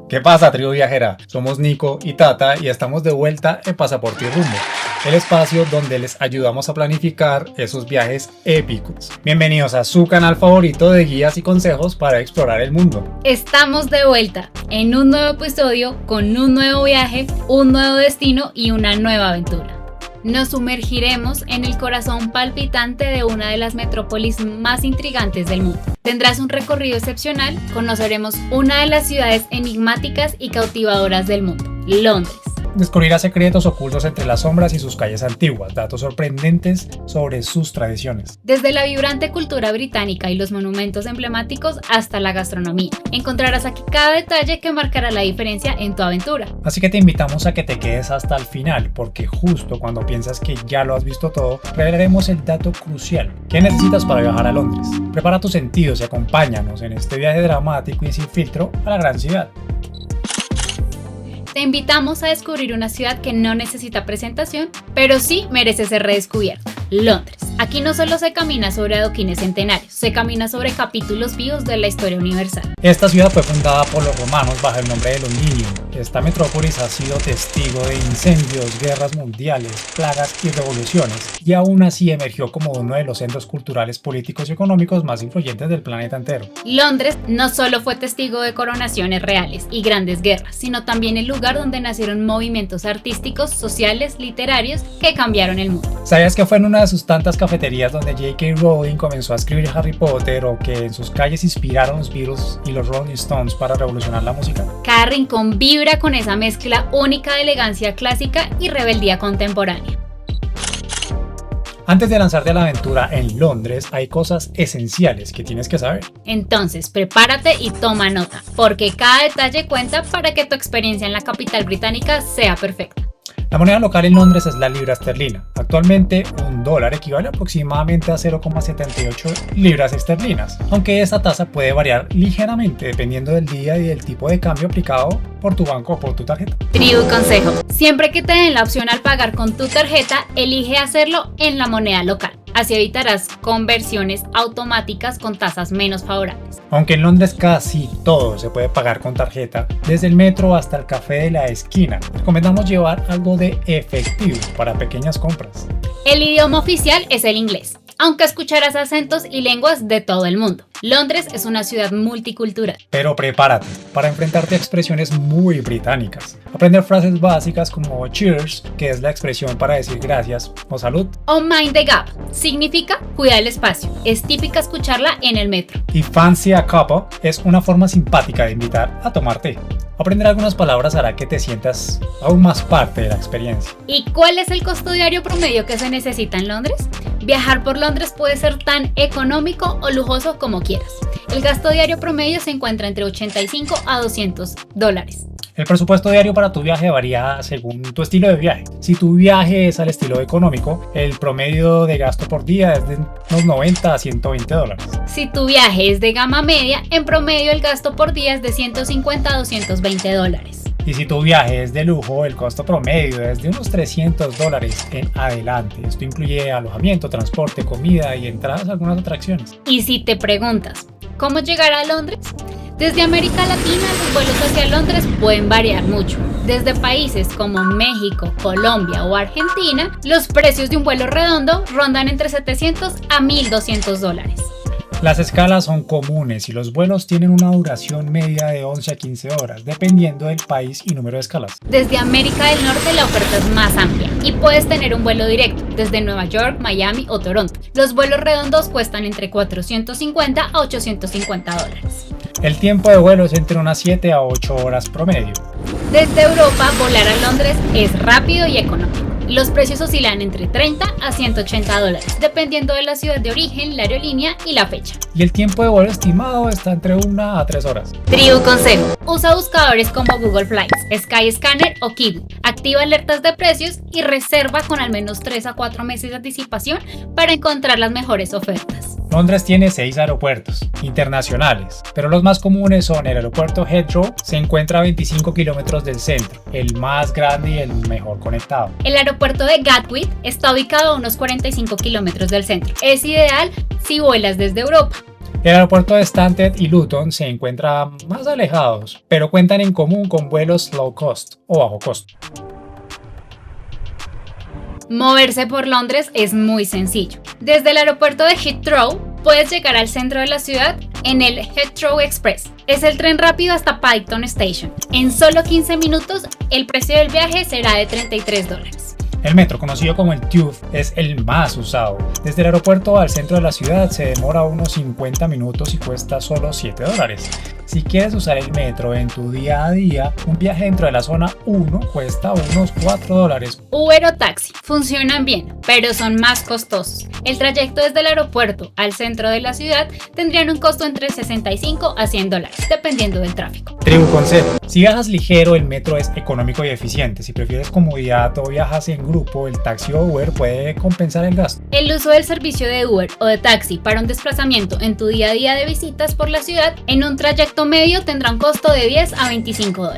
¿Qué pasa, tribu viajera? Somos Nico y Tata y estamos de vuelta en Pasaporte y Rumbo, el espacio donde les ayudamos a planificar esos viajes épicos. Bienvenidos a su canal favorito de guías y consejos para explorar el mundo. Estamos de vuelta en un nuevo episodio con un nuevo viaje, un nuevo destino y una nueva aventura. Nos sumergiremos en el corazón palpitante de una de las metrópolis más intrigantes del mundo. Tendrás un recorrido excepcional, conoceremos una de las ciudades enigmáticas y cautivadoras del mundo, Londres. Descubrirás secretos ocultos entre las sombras y sus calles antiguas, datos sorprendentes sobre sus tradiciones. Desde la vibrante cultura británica y los monumentos emblemáticos hasta la gastronomía, encontrarás aquí cada detalle que marcará la diferencia en tu aventura. Así que te invitamos a que te quedes hasta el final, porque justo cuando piensas que ya lo has visto todo, revelaremos el dato crucial. ¿Qué necesitas para viajar a Londres? Prepara tus sentidos y acompáñanos en este viaje dramático y sin filtro a la gran ciudad. Te invitamos a descubrir una ciudad que no necesita presentación, pero sí merece ser redescubierta, Londres. Aquí no solo se camina sobre adoquines centenarios, se camina sobre capítulos vivos de la historia universal. Esta ciudad fue fundada por los romanos bajo el nombre de Londinium. Esta metrópolis ha sido testigo de incendios, guerras mundiales, plagas y revoluciones, y aún así emergió como uno de los centros culturales, políticos y económicos más influyentes del planeta entero. Londres no solo fue testigo de coronaciones reales y grandes guerras, sino también el lugar donde nacieron movimientos artísticos, sociales, literarios que cambiaron el mundo. ¿Sabías que fue en una de sus tantas cafeterías donde J.K. Rowling comenzó a escribir Harry Potter, o que en sus calles inspiraron los Beatles y los Rolling Stones para revolucionar la música? Cada rincón vibra con esa mezcla única de elegancia clásica y rebeldía contemporánea. Antes de lanzarte a la aventura en Londres, hay cosas esenciales que tienes que saber. Entonces, prepárate y toma nota, porque cada detalle cuenta para que tu experiencia en la capital británica sea perfecta. La moneda local en Londres es la libra esterlina. Actualmente, $1 equivale aproximadamente a 0,78 libras esterlinas, aunque esta tasa puede variar ligeramente dependiendo del día y del tipo de cambio aplicado por tu banco o por tu tarjeta. Tribu consejo: siempre que te den la opción al pagar con tu tarjeta, elige hacerlo en la moneda local. Así evitarás conversiones automáticas con tasas menos favorables. Aunque en Londres casi todo se puede pagar con tarjeta, desde el metro hasta el café de la esquina, recomendamos llevar algo de efectivo para pequeñas compras. El idioma oficial es el inglés, aunque escucharás acentos y lenguas de todo el mundo. Londres es una ciudad multicultural. Pero prepárate para enfrentarte a expresiones muy británicas. Aprender frases básicas como cheers, que es la expresión para decir gracias o salud. O mind the gap, significa cuidar el espacio. Es típica escucharla en el metro. Y fancy a cuppa es una forma simpática de invitar a tomar té. Aprender algunas palabras hará que te sientas aún más parte de la experiencia. ¿Y cuál es el costo diario promedio que se necesita en Londres? Viajar por Londres puede ser tan económico o lujoso como quieras. El gasto diario promedio se encuentra entre $85 a $200. El presupuesto diario para tu viaje varía según tu estilo de viaje. Si tu viaje es al estilo económico, el promedio de gasto por día es de unos $90 a $120. Si tu viaje es de gama media, en promedio el gasto por día es de $150 a $220. Y si tu viaje es de lujo, el costo promedio es de unos $300 en adelante. Esto incluye alojamiento, transporte, comida y entradas a algunas atracciones. Y si te preguntas, ¿cómo llegar a Londres? Desde América Latina, los vuelos hacia Londres pueden variar mucho. Desde países como México, Colombia o Argentina, los precios de un vuelo redondo rondan entre $700 a $1,200. Las escalas son comunes y los vuelos tienen una duración media de 11 a 15 horas, dependiendo del país y número de escalas. Desde América del Norte la oferta es más amplia y puedes tener un vuelo directo desde Nueva York, Miami o Toronto. Los vuelos redondos cuestan entre $450 a $850. El tiempo de vuelo es entre unas 7 a 8 horas promedio. Desde Europa, volar a Londres es rápido y económico. Los precios oscilan entre $30 a $180, dependiendo de la ciudad de origen, la aerolínea y la fecha. Y el tiempo de vuelo estimado está entre 1 a 3 horas. Tribu consejo: usa buscadores como Google Flights, Skyscanner o Kiwi. Activa alertas de precios y reserva con al menos 3 a 4 meses de anticipación para encontrar las mejores ofertas. Londres tiene 6 aeropuertos internacionales, pero los más comunes son el aeropuerto Heathrow, se encuentra a 25 kilómetros del centro, el más grande y el mejor conectado. El aeropuerto de Gatwick está ubicado a unos 45 kilómetros del centro. Es ideal si vuelas desde Europa. El aeropuerto de Stansted y Luton se encuentran más alejados, pero cuentan en común con vuelos low cost o bajo costo. Moverse por Londres es muy sencillo. Desde el aeropuerto de Heathrow puedes llegar al centro de la ciudad en el Heathrow Express. Es el tren rápido hasta Paddington Station. En solo 15 minutos el precio del viaje será de $33. El metro, conocido como el Tube, es el más usado. Desde el aeropuerto al centro de la ciudad se demora unos 50 minutos y cuesta solo $7. Si quieres usar el metro en tu día a día, un viaje dentro de la zona 1 cuesta unos $4. Uber o taxi funcionan bien, pero son más costosos. El trayecto desde el aeropuerto al centro de la ciudad tendrían un costo entre $65 a $100, dependiendo del tráfico. Tribu consejo: si viajas ligero, el metro es económico y eficiente. Si prefieres comodidad o viajas en grupo, el taxi o Uber puede compensar el gasto. El uso del servicio de Uber o de taxi para un desplazamiento en tu día a día de visitas por la ciudad en un trayecto medio tendrá un costo de $10 a $25.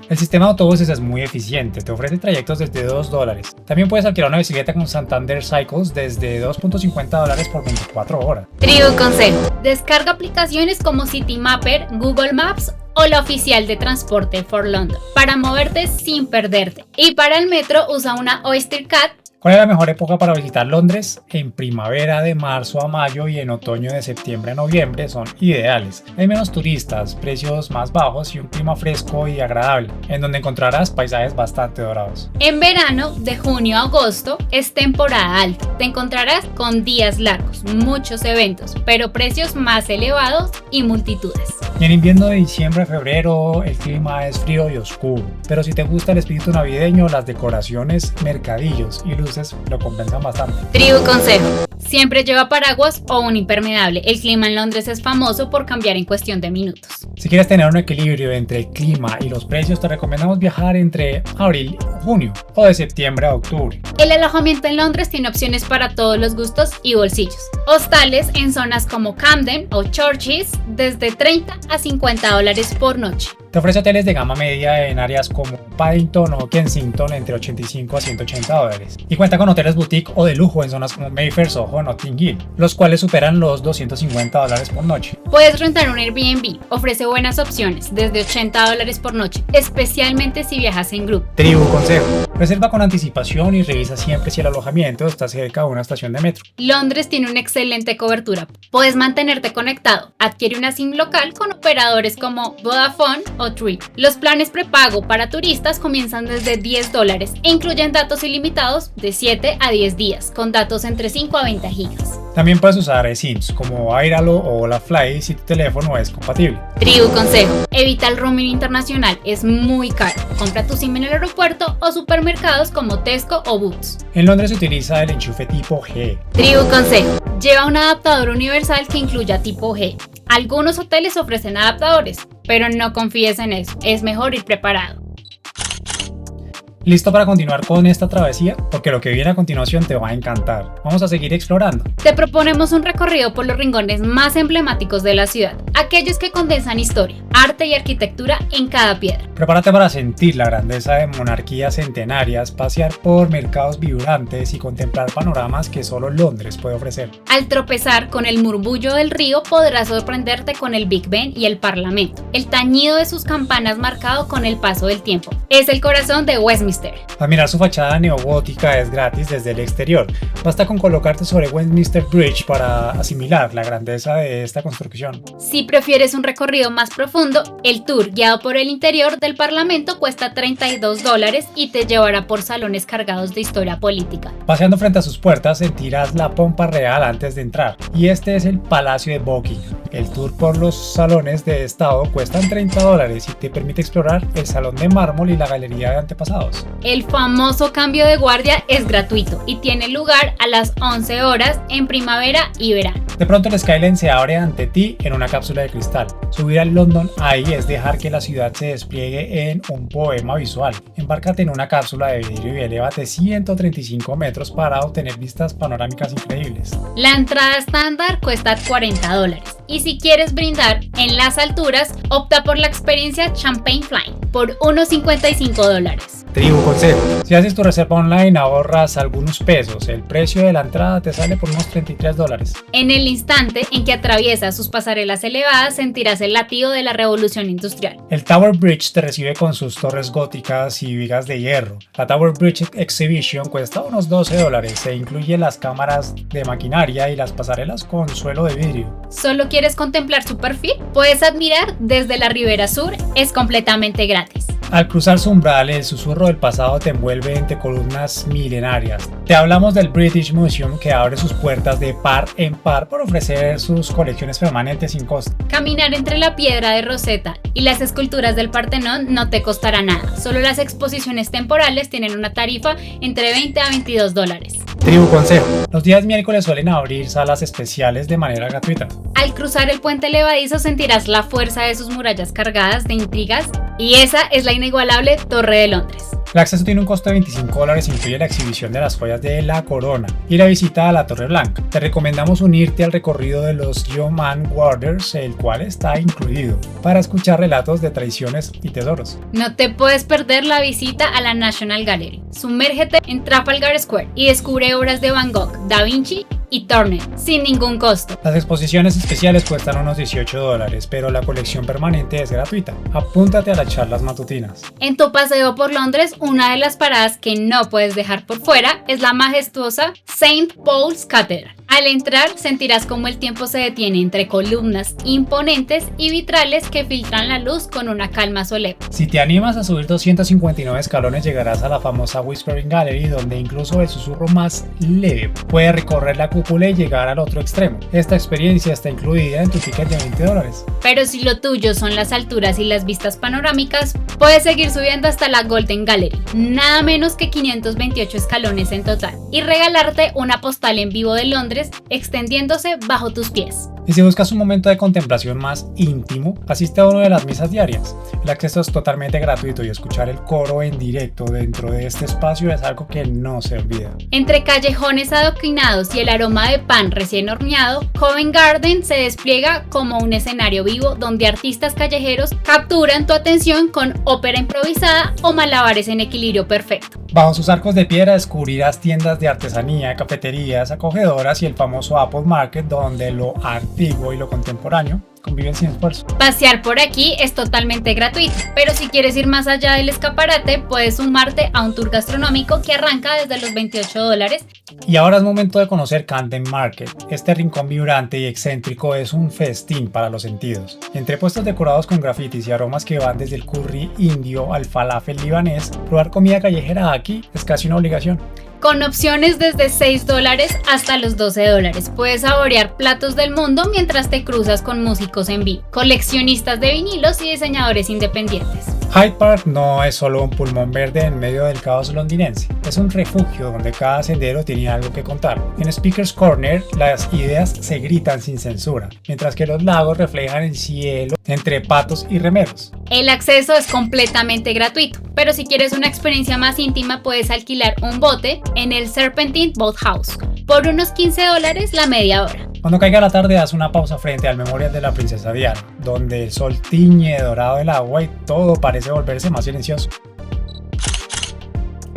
El sistema de autobuses es muy eficiente, te ofrece trayectos desde $2. También puedes alquilar una bicicleta con Santander Cycles desde $2.50 por 24 horas. Tribu consejo: descarga aplicaciones como Citymapper, Google Maps o la oficial de transporte for London para moverte sin perderte. Y para el metro usa una Oystercard. ¿Cuál es la mejor época para visitar Londres? En primavera de marzo a mayo y en otoño de septiembre a noviembre son ideales. Hay menos turistas, precios más bajos y un clima fresco y agradable, en donde encontrarás paisajes bastante dorados. En verano, de junio a agosto, es temporada alta. Te encontrarás con días largos, muchos eventos, pero precios más elevados y multitudes. Y en invierno de diciembre a febrero el clima es frío y oscuro, pero si te gusta el espíritu navideño, las decoraciones, mercadillos y luces lo compensan bastante. Tribu consejo: siempre lleva paraguas o un impermeable. El clima en Londres es famoso por cambiar en cuestión de minutos. Si quieres tener un equilibrio entre el clima y los precios, te recomendamos viajar entre abril y junio o de septiembre a octubre. El alojamiento en Londres tiene opciones para todos los gustos y bolsillos. Hostales en zonas como Camden o Churches desde $30 a $50 por noche. Te ofrece hoteles de gama media en áreas como Paddington o Kensington entre $85 a $180 y cuenta con hoteles boutique o de lujo en zonas como Mayfair, Soho o Notting Hill, los cuales superan los $250 por noche. Puedes rentar un Airbnb, ofrece buenas opciones desde $80 por noche, especialmente si viajas en grupo. Tribu consejo: reserva con anticipación y revisa siempre si el alojamiento está cerca de una estación de metro. Londres tiene una excelente cobertura. Puedes mantenerte conectado. Adquiere una SIM local con operadores como Vodafone o Three. Los planes prepago para turistas comienzan desde $10 e incluyen datos ilimitados de 7 a 10 días, con datos entre 5 a 20 gigas. También puedes usar eSIMs como Airalo o Volafly si tu teléfono es compatible. Tribu consejo: evita el roaming internacional, es muy caro. Compra tu SIM en el aeropuerto o supermercados como Tesco o Boots. En Londres se utiliza el enchufe tipo G. Tribu consejo: lleva un adaptador universal que incluya tipo G. Algunos hoteles ofrecen adaptadores, pero no confíes en eso, es mejor ir preparado. ¿Listo para continuar con esta travesía? Porque lo que viene a continuación te va a encantar. Vamos a seguir explorando. Te proponemos un recorrido por los rincones más emblemáticos de la ciudad, aquellos que condensan historia, arte y arquitectura en cada piedra. Prepárate para sentir la grandeza de monarquías centenarias, pasear por mercados vibrantes y contemplar panoramas que solo Londres puede ofrecer. Al tropezar con el murmullo del río podrás sorprenderte con el Big Ben y el Parlamento. El tañido de sus campanas marcado con el paso del tiempo. Es el corazón de Westminster. Admirar su fachada neogótica es gratis desde el exterior. Basta con colocarte sobre Westminster Bridge para asimilar la grandeza de esta construcción. Si prefieres un recorrido más profundo, el tour guiado por el interior del Parlamento cuesta $32 y te llevará por salones cargados de historia política. Paseando frente a sus puertas sentirás la pompa real antes de entrar, y este es el Palacio de Buckingham. El tour por los salones de estado cuestan $30 y te permite explorar el salón de mármol y la galería de antepasados. El famoso cambio de guardia es gratuito y tiene lugar a las 11 horas en primavera y verano. De pronto el skyline se abre ante ti en una cápsula de cristal. Subir al London Eye es dejar que la ciudad se despliegue en un poema visual. Embárcate en una cápsula de vidrio y elévate 135 metros para obtener vistas panorámicas increíbles. La entrada estándar cuesta $40 y si quieres brindar en las alturas, opta por la experiencia Champagne Flying por unos $55. Tribu consejo: si haces tu reserva online ahorras algunos pesos, el precio de la entrada te sale por unos $33. En el instante en que atraviesas sus pasarelas elevadas sentirás el latido de la revolución industrial. El Tower Bridge te recibe con sus torres góticas y vigas de hierro. La Tower Bridge Exhibition cuesta unos $12 e incluye las cámaras de maquinaria y las pasarelas con suelo de vidrio. ¿Solo quieres contemplar su perfil? Puedes admirar desde la Ribera Sur, es completamente gratis. Al cruzar su umbral, el susurro del pasado te envuelve entre columnas milenarias. Te hablamos del British Museum, que abre sus puertas de par en par por ofrecer sus colecciones permanentes sin costo. Caminar entre la piedra de Rosetta y las esculturas del Partenón no te costará nada. Solo las exposiciones temporales tienen una tarifa entre $20 a $22. Tribu consejo: los días miércoles suelen abrir salas especiales de manera gratuita. Al cruzar el puente levadizo sentirás la fuerza de sus murallas cargadas de intrigas, y esa es la inigualable Torre de Londres. El acceso tiene un costo de $25 y incluye la exhibición de las joyas de la corona y la visita a la Torre Blanca. Te recomendamos unirte al recorrido de los Yeoman Warders, el cual está incluido, para escuchar relatos de traiciones y tesoros. No te puedes perder la visita a la National Gallery. Sumérgete en Trafalgar Square y descubre obras de Van Gogh, Da Vinci y Turner sin ningún costo. Las exposiciones especiales cuestan unos $18, pero la colección permanente es gratuita. Apúntate a las charlas matutinas. En tu paseo por Londres, una de las paradas que no puedes dejar por fuera es la majestuosa St. Paul's Cathedral. Al entrar sentirás como el tiempo se detiene entre columnas imponentes y vitrales que filtran la luz con una calma solemne. Si te animas a subir 259 escalones llegarás a la famosa Whispering Gallery, donde incluso el susurro más leve puede recorrer la cúpula y llegar al otro extremo. Esta experiencia está incluida en tu ticket de $20. Pero si lo tuyo son las alturas y las vistas panorámicas, puedes seguir subiendo hasta la Golden Gallery, nada menos que 528 escalones en total, y regalarte una postal en vivo de Londres extendiéndose bajo tus pies. Y si buscas un momento de contemplación más íntimo, asiste a una de las misas diarias. El acceso es totalmente gratuito y escuchar el coro en directo dentro de este espacio es algo que no se olvida. Entre callejones adoquinados y el aroma de pan recién horneado, Covent Garden se despliega como un escenario vivo donde artistas callejeros capturan tu atención con ópera improvisada o malabares en equilibrio perfecto. Bajo sus arcos de piedra descubrirás tiendas de artesanía, cafeterías acogedoras y el famoso Apple Market, donde lo antiguo y lo contemporáneo conviven sin esfuerzo. Pasear por aquí es totalmente gratuito, pero si quieres ir más allá del escaparate, puedes sumarte a un tour gastronómico que arranca desde los $28. Y ahora es momento de conocer Camden Market. Este rincón vibrante y excéntrico es un festín para los sentidos. Entre puestos decorados con grafitis y aromas que van desde el curry indio al falafel libanés, probar comida callejera aquí es casi una obligación. Con opciones desde $6 hasta los $12. Puedes saborear platos del mundo mientras te cruzas con músicos en vivo, coleccionistas de vinilos y diseñadores independientes. Hyde Park no es solo un pulmón verde en medio del caos londinense, es un refugio donde cada sendero tiene algo que contar. En Speaker's Corner las ideas se gritan sin censura, mientras que los lagos reflejan el cielo entre patos y remeros. El acceso es completamente gratuito, pero si quieres una experiencia más íntima puedes alquilar un bote en el Serpentine Boat House por unos $15 la media hora. Cuando caiga la tarde haz una pausa frente al Memorial de la Princesa Diana, donde el sol tiñe dorado el agua y todo parece volverse más silencioso.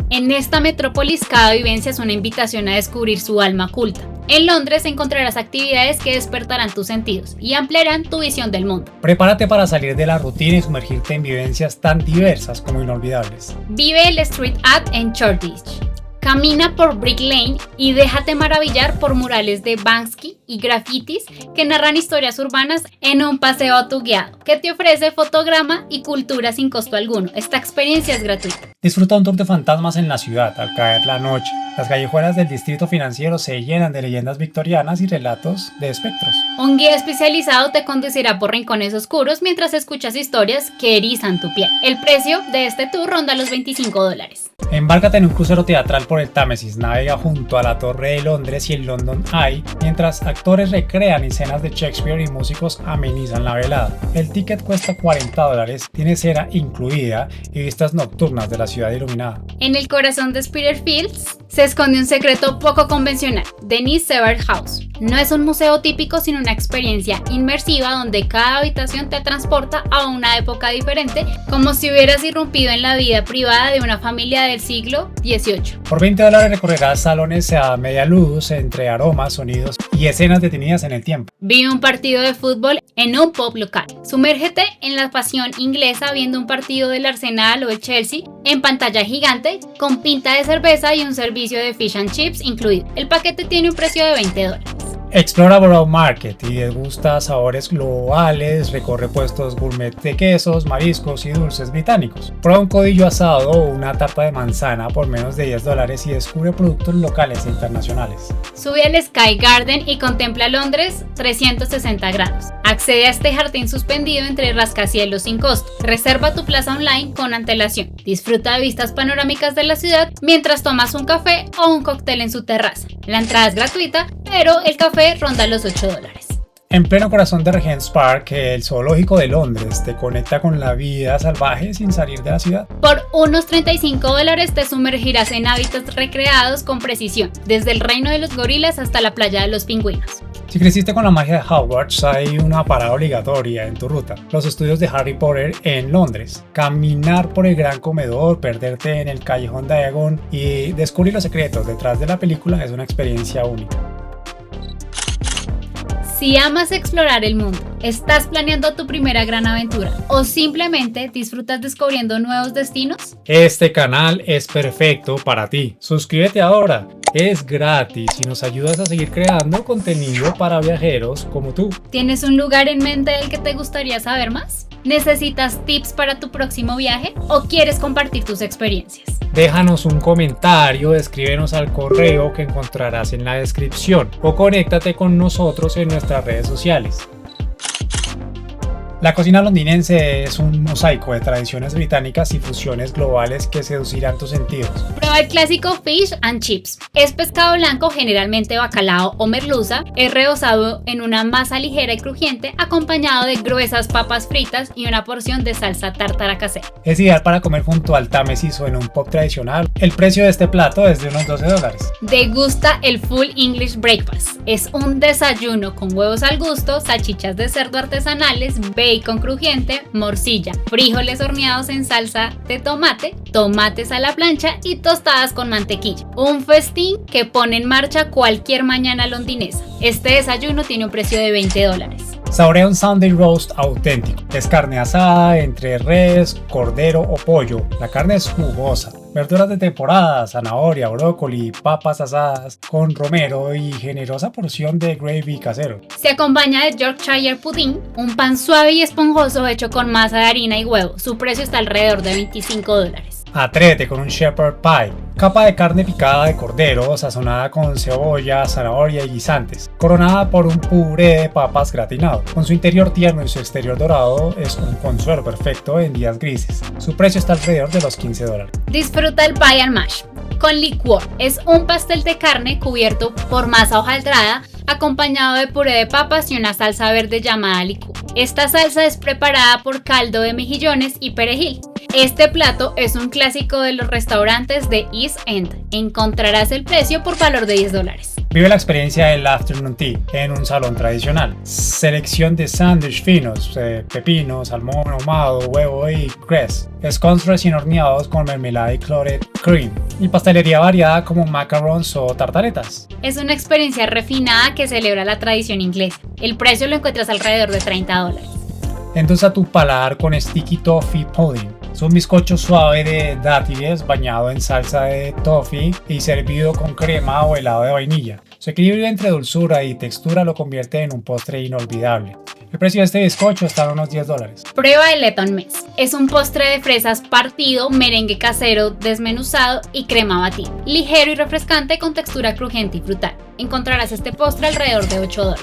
En esta metrópolis cada vivencia es una invitación a descubrir su alma oculta. En Londres encontrarás actividades que despertarán tus sentidos y ampliarán tu visión del mundo. Prepárate para salir de la rutina y sumergirte en vivencias tan diversas como inolvidables. Vive el street art en Shoreditch. Camina por Brick Lane y déjate maravillar por murales de Banksy y grafitis que narran historias urbanas en un paseo autoguiado que te ofrece fotograma y cultura sin costo alguno. Esta experiencia es gratuita. Disfruta un tour de fantasmas en la ciudad al caer la noche. Las callejuelas del distrito financiero se llenan de leyendas victorianas y relatos de espectros. Un guía especializado te conducirá por rincones oscuros mientras escuchas historias que erizan tu piel. El precio de este tour ronda los $25. Embárcate en un crucero teatral por por el Támesis navega junto a la Torre de Londres y el London Eye, mientras actores recrean escenas de Shakespeare y músicos amenizan la velada. El ticket cuesta $40, tiene cena incluida y vistas nocturnas de la ciudad iluminada. En el corazón de Spitalfields se esconde un secreto poco convencional, Denise Severn House. No es un museo típico, sino una experiencia inmersiva donde cada habitación te transporta a una época diferente, como si hubieras irrumpido en la vida privada de una familia del siglo XVIII. Por $20 recorrerás salones a media luz entre aromas, sonidos y escenas detenidas en el tiempo. Vive un partido de fútbol en un pub local. Sumérgete en la pasión inglesa viendo un partido del Arsenal o el Chelsea en pantalla gigante con pinta de cerveza y un servicio de fish and chips incluido. El paquete tiene un precio de $20. Explora Borough Market y degusta sabores globales, recorre puestos gourmet de quesos, mariscos y dulces británicos. Prueba un codillo asado o una tarta de manzana por menos de $10 y descubre productos locales e internacionales. Sube al Sky Garden y contempla Londres 360 grados. Accede a este jardín suspendido entre rascacielos sin costo. Reserva tu plaza online con antelación. Disfruta de vistas panorámicas de la ciudad mientras tomas un café o un cóctel en su terraza. La entrada es gratuita, pero el café ronda los $8. En pleno corazón de Regent's Park, el zoológico de Londres te conecta con la vida salvaje sin salir de la ciudad. Por unos $35 te sumergirás en hábitats recreados con precisión, desde el reino de los gorilas hasta la playa de los pingüinos. Si creciste con la magia de Hogwarts, hay una parada obligatoria en tu ruta: los estudios de Harry Potter en Londres. Caminar por el gran comedor, perderte en el callejón Diagon y descubrir los secretos detrás de la película es una experiencia única. Si amas explorar el mundo, estás planeando tu primera gran aventura o simplemente disfrutas descubriendo nuevos destinos, este canal es perfecto para ti. Suscríbete ahora, es gratis y nos ayudas a seguir creando contenido para viajeros como tú. ¿Tienes un lugar en mente del que te gustaría saber más? ¿Necesitas tips para tu próximo viaje o quieres compartir tus experiencias? Déjanos un comentario, escríbenos al correo que encontrarás en la descripción o conéctate con nosotros en nuestras redes sociales. La cocina londinense es un mosaico de tradiciones británicas y fusiones globales que seducirán tus sentidos. Prueba el clásico fish and chips. Es pescado blanco, generalmente bacalao o merluza. Es rebozado en una masa ligera y crujiente, acompañado de gruesas papas fritas y una porción de salsa tártara casera. Es ideal para comer junto al Támesis o en un pub tradicional. El precio de este plato es de unos $12. Degusta el Full English Breakfast. Es un desayuno con huevos al gusto, salchichas de cerdo artesanales, bacon crujiente, morcilla, frijoles horneados en salsa de tomate, tomates a la plancha y tostadas con mantequilla. Un festín que pone en marcha cualquier mañana londinesa. Este desayuno tiene un precio de $20. Saborea un Sunday roast auténtico. Es carne asada entre res, cordero o pollo. La carne es jugosa. Verduras de temporada, zanahoria, brócoli, papas asadas con romero y generosa porción de gravy casero. Se acompaña de Yorkshire pudding, un pan suave y esponjoso hecho con masa de harina y huevo. Su precio está alrededor de $25. Atrévete con un shepherd pie, capa de carne picada de cordero, sazonada con cebolla, zanahoria y guisantes, coronada por un puré de papas gratinado. Con su interior tierno y su exterior dorado, es un consuelo perfecto en días grises. Su precio está alrededor de los $15. Disfruta el pie and mash con liquor. Es un pastel de carne cubierto por masa hojaldrada, acompañado de puré de papas y una salsa verde llamada liquor. Esta salsa es preparada por caldo de mejillones y perejil. Este plato es un clásico de los restaurantes de East End. Encontrarás el precio por valor de $10. Vive la experiencia del afternoon tea en un salón tradicional. Selección de sándwich finos, pepino, salmón ahumado, huevo y cress. Scones recién horneados con mermelada y clotted cream. Y pastelería variada como macarons o tartaretas. Es una experiencia refinada que celebra la tradición inglesa. El precio lo encuentras alrededor de $30. Endulza tu paladar con sticky toffee pudding. Es un bizcocho suave de dátiles bañado en salsa de toffee y servido con crema o helado de vainilla. Su equilibrio entre dulzura y textura lo convierte en un postre inolvidable. El precio de este bizcocho está a unos $10. Prueba el Eton Mess. Es un postre de fresas partido, merengue casero desmenuzado y crema batida. Ligero y refrescante con textura crujiente y frutal. Encontrarás este postre alrededor de $8.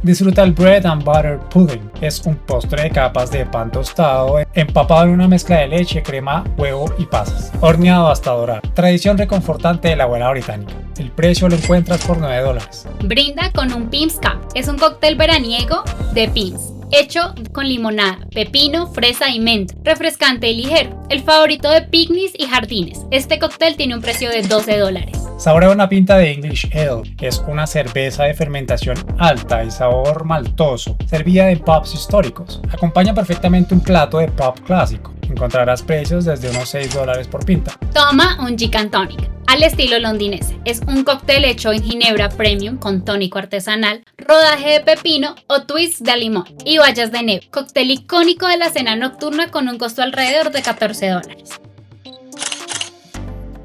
Disfruta el bread and butter pudding. Es un postre de capas de pan tostado, empapado en una mezcla de leche, crema, huevo y pasas, horneado hasta dorar. Tradición reconfortante de la abuela británica. El precio lo encuentras por $9. Brinda con un Pimm's Cup. Es un cóctel veraniego de Pimm's, hecho con limonada, pepino, fresa y menta, refrescante y ligero, el favorito de picnics y jardines. Este cóctel tiene un precio de $12. Saborea una pinta de English Ale. Es una cerveza de fermentación alta y sabor maltoso, servida en pubs históricos. Acompaña perfectamente un plato de pub clásico. Encontrarás precios desde unos $6 por pinta. Toma un Gin and Tonic, al estilo londinense. Es un cóctel hecho en ginebra premium con tónico artesanal, rodaje de pepino o twists de limón y bayas de neve. Cóctel icónico de la cena nocturna con un costo alrededor de $14.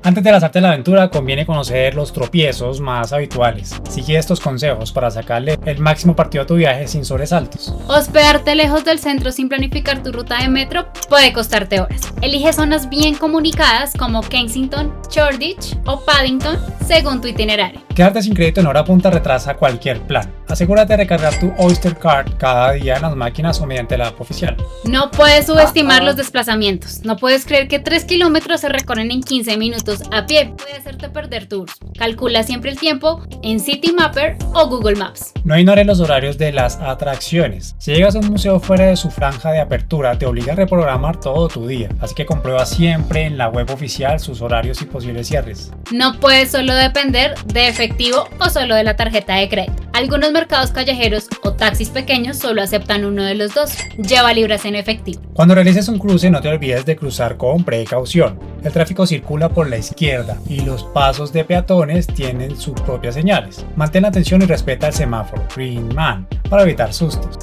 Antes de lanzarte a la aventura, conviene conocer los tropiezos más habituales. Sigue estos consejos para sacarle el máximo partido a tu viaje sin sobresaltos. Hospedarte lejos del centro sin planificar tu ruta de metro puede costarte horas. Elige zonas bien comunicadas como Kensington, Shoreditch o Paddington según tu itinerario. Quedarte sin crédito en hora punta retrasa cualquier plan. Asegúrate de recargar tu Oyster Card cada día en las máquinas o mediante la app oficial. No puedes subestimar los desplazamientos. No puedes creer que 3 kilómetros se recorren en 15 minutos a pie. Puede hacerte perder tours. Calcula siempre el tiempo en Citymapper o Google Maps. No ignores los horarios de las atracciones. Si llegas a un museo fuera de su franja de apertura, te obliga a reprogramar todo tu día. Así que comprueba siempre en la web oficial sus horarios y posibles cierres. No puedes solo depender de efectivo o solo de la tarjeta de crédito. Algunos mercados callejeros o taxis pequeños solo aceptan uno de los dos. Lleva libras en efectivo. Cuando realices un cruce, no te olvides de cruzar con precaución. El tráfico circula por la izquierda y los pasos de peatones tienen sus propias señales. Mantén la atención y respeta el semáforo Green Man para evitar sustos.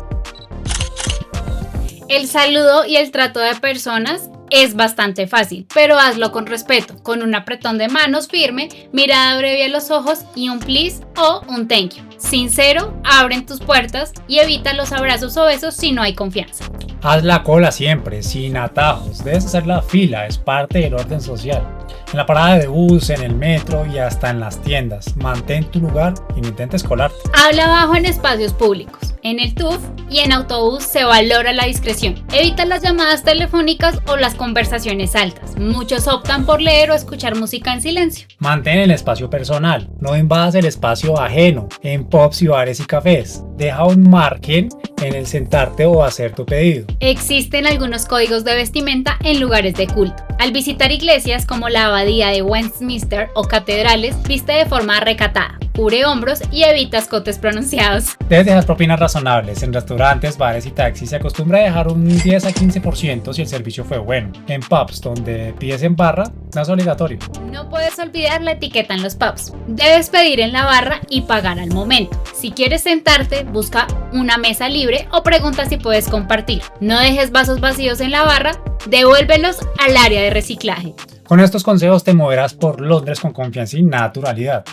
El saludo y el trato de personas es bastante fácil, pero hazlo con respeto, con un apretón de manos firme, mirada breve a los ojos y un please o un thank you. Sincero, abren tus puertas y evita los abrazos o besos si no hay confianza. Haz la cola siempre, sin atajos. Debes hacer la fila, es parte del orden social. En la parada de bus, en el metro y hasta en las tiendas. Mantén tu lugar y no intentes colarte. Habla bajo en espacios públicos. En el TUF y en autobús se valora la discreción. Evita las llamadas telefónicas o las conversaciones altas. Muchos optan por leer o escuchar música en silencio. Mantén el espacio personal. No invadas el espacio ajeno en pubs y bares y cafés. Deja un margen en el sentarte o hacer tu pedido. Existen algunos códigos de vestimenta en lugares de culto. Al visitar iglesias como la abadía de Westminster o catedrales, viste de forma recatada, cubre hombros y evita escotes pronunciados. Debes dejar propinas razonables. En restaurantes, bares y taxis se acostumbra a dejar un 10 a 15% si el servicio fue bueno. En pubs donde pides en barra, no es obligatorio. No puedes olvidar la etiqueta en los pubs. Debes pedir en la barra y pagar al momento. Si quieres sentarte, busca una mesa libre o pregunta si puedes compartir. No dejes vasos vacíos en la barra, devuélvelos al área de reciclaje. Con estos consejos te moverás por Londres con confianza y naturalidad.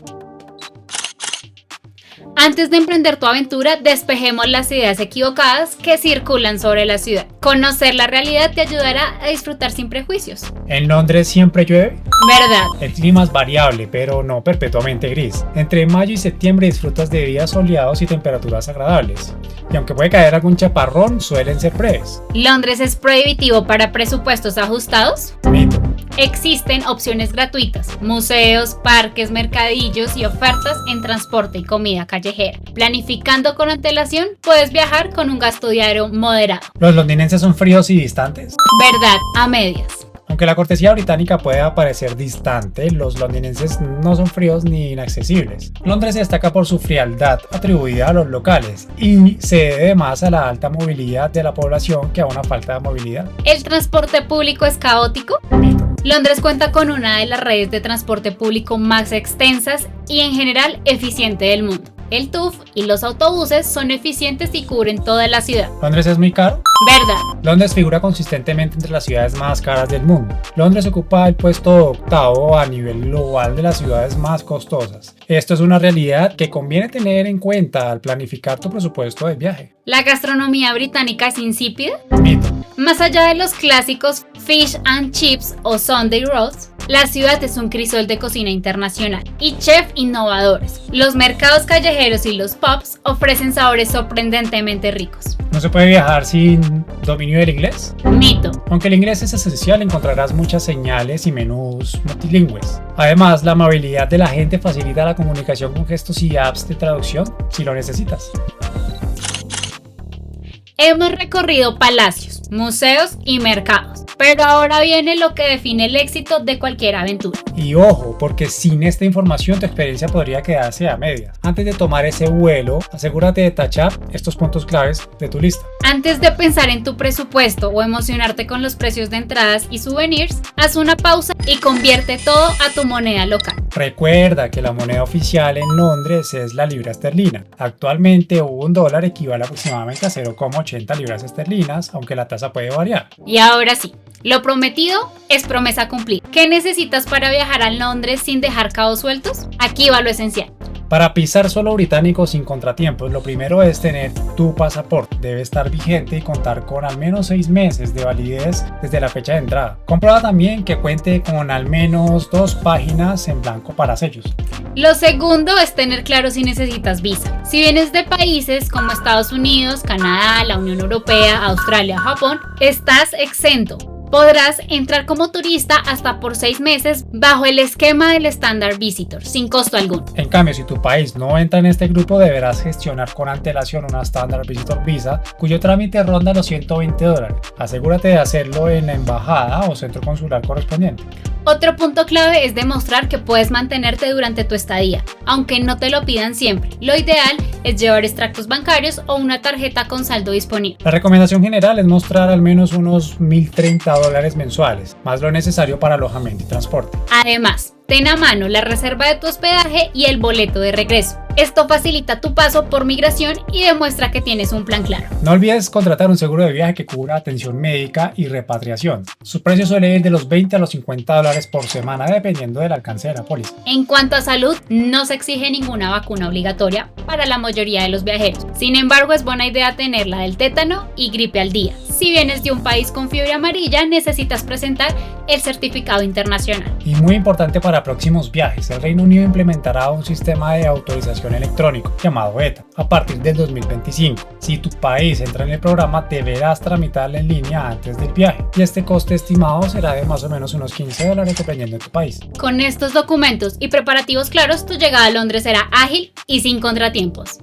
Antes de emprender tu aventura, despejemos las ideas equivocadas que circulan sobre la ciudad. Conocer la realidad te ayudará a disfrutar sin prejuicios. ¿En Londres siempre llueve? ¿Verdad? El clima es variable, pero no perpetuamente gris. Entre mayo y septiembre disfrutas de días soleados y temperaturas agradables. Y aunque puede caer algún chaparrón, suelen ser breves. ¿Londres es prohibitivo para presupuestos ajustados? Mito. Existen opciones gratuitas, museos, parques, mercadillos y ofertas en transporte y comida callejera. Planificando con antelación, puedes viajar con un gasto diario moderado. ¿Los londinenses son fríos y distantes? ¿Verdad? A medias. Aunque la cortesía británica pueda parecer distante, los londinenses no son fríos ni inaccesibles. Londres se destaca por su frialdad atribuida a los locales y se debe más a la alta movilidad de la población que a una falta de movilidad. ¿El transporte público es caótico? Mito. Londres cuenta con una de las redes de transporte público más extensas y en general eficiente del mundo. El TUF y los autobuses son eficientes y cubren toda la ciudad. ¿Londres es muy caro? ¿Verdad? Londres figura consistentemente entre las ciudades más caras del mundo. Londres ocupa el puesto octavo a nivel global de las ciudades más costosas. Esto es una realidad que conviene tener en cuenta al planificar tu presupuesto de viaje. ¿La gastronomía británica es insípida? Mito. Más allá de los clásicos fish and chips o Sunday rolls, La ciudad es un crisol de cocina internacional y chefs innovadores. Los mercados callejeros y los pubs ofrecen sabores sorprendentemente ricos. ¿No se puede viajar sin dominio del inglés? Mito. Aunque el inglés es esencial, encontrarás muchas señales y menús multilingües. Además, la amabilidad de la gente facilita la comunicación con gestos y apps de traducción si lo necesitas. Hemos recorrido palacios, museos y mercados, pero ahora viene lo que define el éxito de cualquier aventura. Y ojo, porque sin esta información tu experiencia podría quedarse a medias. Antes de tomar ese vuelo, asegúrate de tachar estos puntos claves de tu lista. Antes de pensar en tu presupuesto o emocionarte con los precios de entradas y souvenirs, haz una pausa y convierte todo a tu moneda local. Recuerda que la moneda oficial en Londres es la libra esterlina. Actualmente $1 equivale aproximadamente a 0,80 libras esterlinas, aunque la tasa puede variar. Y ahora sí, lo prometido es promesa cumplida. ¿Qué necesitas para viajar a Londres sin dejar cabos sueltos? Aquí va lo esencial. Para pisar suelo británico sin contratiempos, lo primero es tener tu pasaporte. Debe estar vigente y contar con al menos 6 meses de validez desde la fecha de entrada. Comprueba también que cuente con al menos 2 páginas en blanco para sellos. Lo segundo es tener claro si necesitas visa. Si vienes de países como Estados Unidos, Canadá, la Unión Europea, Australia, Japón, estás exento. Podrás entrar como turista hasta por 6 meses bajo el esquema del Standard Visitor, sin costo alguno. En cambio, si tu país no entra en este grupo, deberás gestionar con antelación una Standard Visitor Visa, cuyo trámite ronda los $120. Asegúrate de hacerlo en la embajada o centro consular correspondiente. Otro punto clave es demostrar que puedes mantenerte durante tu estadía, aunque no te lo pidan siempre. Lo ideal es llevar extractos bancarios o una tarjeta con saldo disponible. La recomendación general es mostrar al menos unos $1.030 mensuales, más lo necesario para alojamiento y transporte. Además, ten a mano la reserva de tu hospedaje y el boleto de regreso. Esto facilita tu paso por migración y demuestra que tienes un plan claro. No olvides contratar un seguro de viaje que cubra atención médica y repatriación. Su precio suele ir de los $20 a los $50 por semana dependiendo del alcance de la póliza. En cuanto a salud, no se exige ninguna vacuna obligatoria para la mayoría de los viajeros. Sin embargo, es buena idea tener la del tétano y gripe al día. Si vienes de un país con fiebre amarilla, necesitas presentar el certificado internacional. Y muy importante para próximos viajes, el Reino Unido implementará un sistema de autorización electrónico llamado ETA a partir del 2025. Si tu país entra en el programa, deberás tramitarlo en línea antes del viaje y este coste estimado será de más o menos unos $15 dependiendo de tu país. Con estos documentos y preparativos claros, tu llegada a Londres será ágil y sin contratiempos.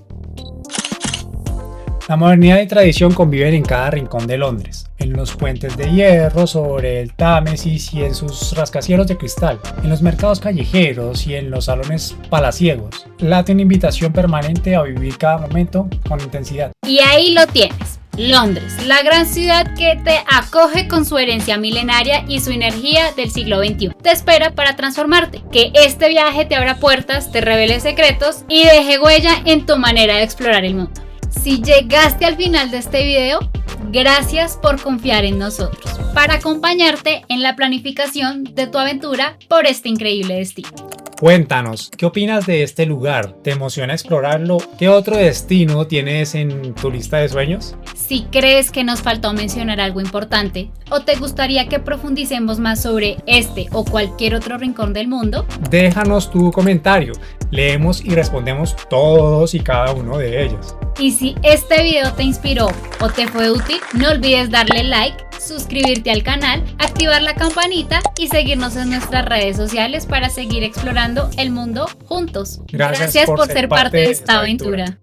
La modernidad y tradición conviven en cada rincón de Londres, en los puentes de hierro, sobre el Támesis y en sus rascacielos de cristal, en los mercados callejeros y en los salones palaciegos. Late una invitación permanente a vivir cada momento con intensidad. Y ahí lo tienes. Londres, la gran ciudad que te acoge con su herencia milenaria y su energía del siglo XXI. Te espera para transformarte, que este viaje te abra puertas, te revele secretos y deje huella en tu manera de explorar el mundo. Si llegaste al final de este video, gracias por confiar en nosotros para acompañarte en la planificación de tu aventura por este increíble destino. Cuéntanos, ¿qué opinas de este lugar? ¿Te emociona explorarlo? ¿Qué otro destino tienes en tu lista de sueños? Si crees que nos faltó mencionar algo importante o te gustaría que profundicemos más sobre este o cualquier otro rincón del mundo, déjanos tu comentario. Leemos y respondemos todos y cada uno de ellos. Y si este video te inspiró o te fue útil, no olvides darle like, suscribirte al canal, activar la campanita y seguirnos en nuestras redes sociales para seguir explorando el mundo juntos. Gracias por ser parte de esta aventura.